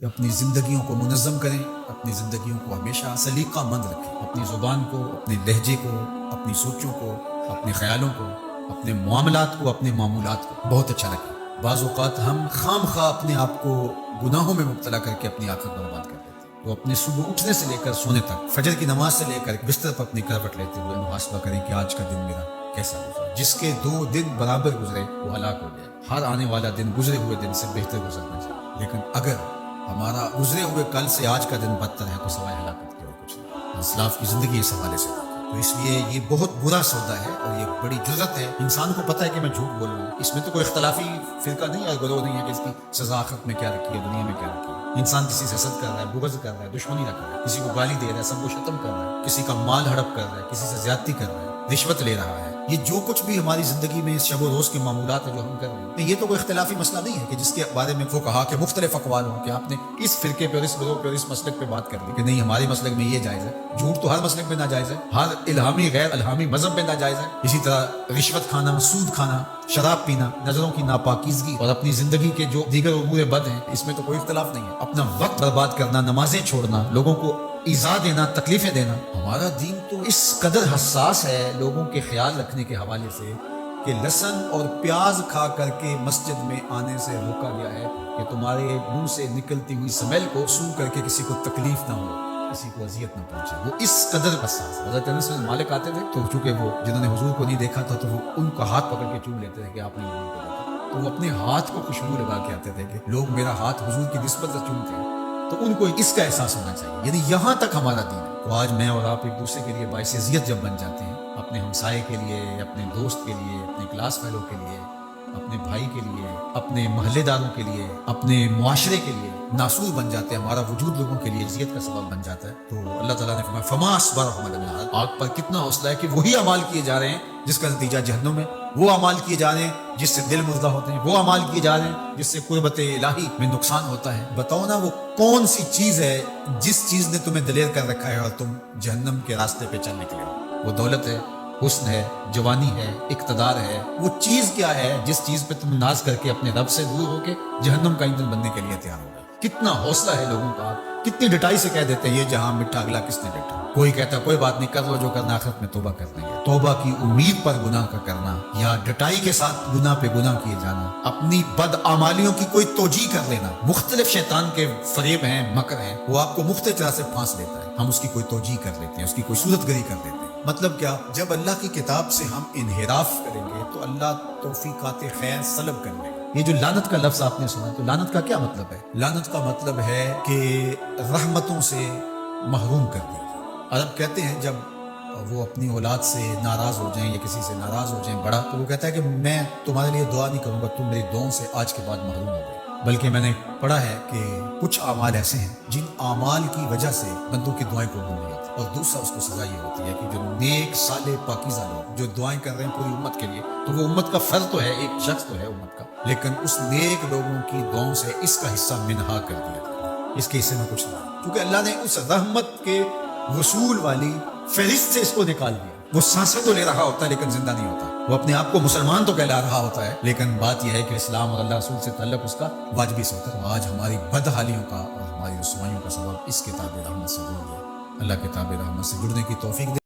کہ اپنی زندگیوں کو منظم کریں، اپنی زندگیوں کو ہمیشہ سلیقہ مند رکھیں، اپنی زبان کو، اپنے لہجے کو، اپنی سوچوں کو، اپنے خیالوں کو، اپنے معاملات کو، اپنے معمولات کو بہت اچھا رکھیں۔ بعض اوقات ہم خام خواہ اپنے آپ کو گناہوں میں مبتلا کر کے اپنی آخرت برباد کر دیتے ہیں۔ تو اپنے صبح اٹھنے سے لے کر سونے تک، فجر کی نماز سے لے کر بستر پر اپنی کروٹ لیتے ہوئے محاسبہ کریں کہ آج کا دن میرا کیسا گزرا۔ جس کے 2 دن برابر گزرے وہ ہلاک ہو گیا۔ ہر آنے والا دن گزرے ہوئے دن سے بہتر گزرنا چاہیے، لیکن اگر ہمارا گزرے ہوئے کل سے آج کا دن بدتر ہے تو سوائے ہلاکت کے اور کچھ نہیں۔ اسلاف کی زندگی اس حوالے سے، تو اس لیے یہ بہت برا سودا ہے اور یہ بڑی جرت ہے۔ انسان کو پتہ ہے کہ میں جھوٹ بول رہا ہوں، اس میں تو کوئی اختلافی فرقہ نہیں ہے، گروہ نہیں ہے کہ اس کی سزا آخرت میں کیا رکھی ہے، دنیا میں کیا رکھی ہے۔ انسان کسی سے حسد کر رہا ہے، بغض کر رہا ہے، دشمنی رکھ رہا ہے، کسی کو گالی دے رہا ہے، سب کو ختم کر رہا ہے، کسی کا مال ہڑپ کر رہا ہے، کسی سے زیادتی کر رہا ہے، رشوت لے رہا ہے، یہ جو کچھ بھی ہماری زندگی میں شب و روز کے معمولات ہیں جو ہم کر رہے ہیں، یہ تو کوئی اختلافی مسئلہ نہیں ہے کہ جس کے بارے میں وہ کہا کہ مختلف اقوال ہوں کہ آپ نے اس فرقے پہ اور اس گروہ پہ اور اس مسلک پہ بات کر دی کہ نہیں ہمارے مسلک میں یہ جائز ہے۔ جھوٹ تو ہر مسلک میں ناجائز ہے، ہر الہامی غیر الہامی مذہب میں ناجائز ہے۔ اسی طرح رشوت کھانا، سود کھانا، شراب پینا، نظروں کی ناپاکیزگی اور اپنی زندگی کے جو دیگر امور بد ہیں اس میں تو کوئی اختلاف نہیں ہے۔ اپنا وقت برباد کرنا، نمازیں چھوڑنا، لوگوں کو ایذا دینا، تکلیفیں دینا، ہمارا دین تو اس قدر حساس ہے لوگوں کے خیال رکھنے کے حوالے سے کہ لہسن اور پیاز کھا کر کے مسجد میں آنے سے روکا گیا ہے کہ تمہارے منہ سے نکلتی ہوئی سمیل کو سو کر کے کسی کو تکلیف نہ ہو، کسی کو اذیت نہ پہنچے۔ وہ اس قدر حساس ہے۔ حضرت انس بن مالک آتے تھے تو چونکہ وہ جنہوں نے حضور کو نہیں دیکھا تھا تو وہ ان کا ہاتھ پکڑ کے چوم لیتے تھے کہ آپ نے حضور کو دیکھا، تو وہ اپنے ہاتھ کو خوشبو لگا کے آتے تھے کہ لوگ میرا ہاتھ حضور کی نسبت سے چومتے ہیں، تو ان کو اس کا احساس ہونا چاہیے۔ یعنی یہاں تک ہمارا دین ہے۔ تو آج میں اور آپ ایک دوسرے کے لیے باعث اذیت جب بن جاتے ہیں، اپنے ہمسائے کے لیے، اپنے دوست کے لیے، اپنے کلاس فیلو کے لیے، اپنے بھائی کے لیے، اپنے محلے داروں کے لیے، اپنے معاشرے کے لیے ناسور بن جاتے ہیں، ہمارا وجود لوگوں کے لیے اذیت کا سبب بن جاتا ہے، تو اللہ تعالیٰ نے فرمایا فما اصبرهم علی النار، آگ پر کتنا حوصلہ ہے کہ وہی اعمال کیے جا رہے ہیں جس کا نتیجہ جہنم ہے، وہ اعمال کیے جا رہے ہیں جس سے دل مردہ ہوتے ہیں، وہ اعمال کیے جا رہے ہیں جس سے قربت الہی میں نقصان ہوتا ہے۔ بتاؤ نا وہ کون سی چیز ہے جس چیز نے تمہیں دلیر کر رکھا ہے اور تم جہنم کے راستے پہ چل نکلے ہو؟ وہ دولت ہے، حسن ہے، جوانی ہے، اقتدار ہے۔ وہ چیز کیا ہے جس چیز پہ تم ناز کر کے اپنے رب سے دور ہو کے جہنم کا ایندھن بننے کے لیے تیار ہو گئے؟ کتنا حوصلہ ہے لوگوں کا، کتنی ڈٹائی سے کہہ دیتے ہیں یہ جہاں مٹھا اگلا کس نے ڈٹا۔ کوئی کہتا ہے کوئی بات نہیں، کر لو جو کرنا، آخرت میں توبہ کر دیں گے۔ توبہ کی امید پر گناہ کا کرنا یا ڈٹائی کے ساتھ گناہ پہ گناہ کیے جانا، اپنی بدعمالیوں کی کوئی توجیہ کر لینا، مختلف شیطان کے فریب ہیں، مکر ہیں، وہ آپ کو مختلف طرح سے پھانس لیتا ہے، ہم اس کی کوئی توجیہ کر لیتے ہیں، اس کی کوئی صورت گری کر لیتے ہیں۔ مطلب کیا؟ جب اللہ کی کتاب سے ہم انحراف کریں گے تو اللہ توفیقات خیر سلب کر لے گا۔ یہ جو لعنت کا لفظ آپ نے سنا، تو لعنت کا کیا مطلب ہے؟ لعنت کا مطلب ہے کہ رحمتوں سے محروم کر دی۔ عرب کہتے ہیں جب وہ اپنی اولاد سے ناراض ہو جائیں یا کسی سے ناراض ہو جائیں بڑا، تو وہ کہتا ہے کہ میں تمہارے لیے دعا نہیں کروں گا، تم میری دعاؤں سے آج کے بعد محروم ہو گئے۔ بلکہ میں نے پڑھا ہے کہ کچھ اعمال ایسے ہیں جن اعمال کی وجہ سے بندوں کی دعائیں قبول نہیں ہوتی، اور دوسرا اس کو سزا یہ ہوتی ہے کہ جو نیک صالح پاکیزہ لوگ جو دعائیں کر رہے ہیں پوری امت کے لیے، تو وہ امت کا فرد تو ہے، ایک شخص تو ہے امت کا، لیکن اس نیک لوگوں کی دعاؤں سے اس کا حصہ منہا کر دیا گیا، اس کے حصے میں کچھ نہیں، کیونکہ اللہ نے اس رحمت کے وصول والی فہرست سے اس کو نکال دیا۔ وہ سانسیں تو لے رہا ہوتا ہے لیکن زندہ نہیں ہوتا، وہ اپنے آپ کو مسلمان تو کہلا رہا ہوتا ہے، لیکن بات یہ ہے کہ اسلام اور اللہ رسول سے تعلق اس کا واجبی سے ہوتا ہے۔ آج ہماری بدحالیوں کا اور ہماری رسوائیوں کا سبب اس کتاب رحمت سے دور ہے۔ اللہ کتاب رحمت سے جڑنے کی توفیق دے۔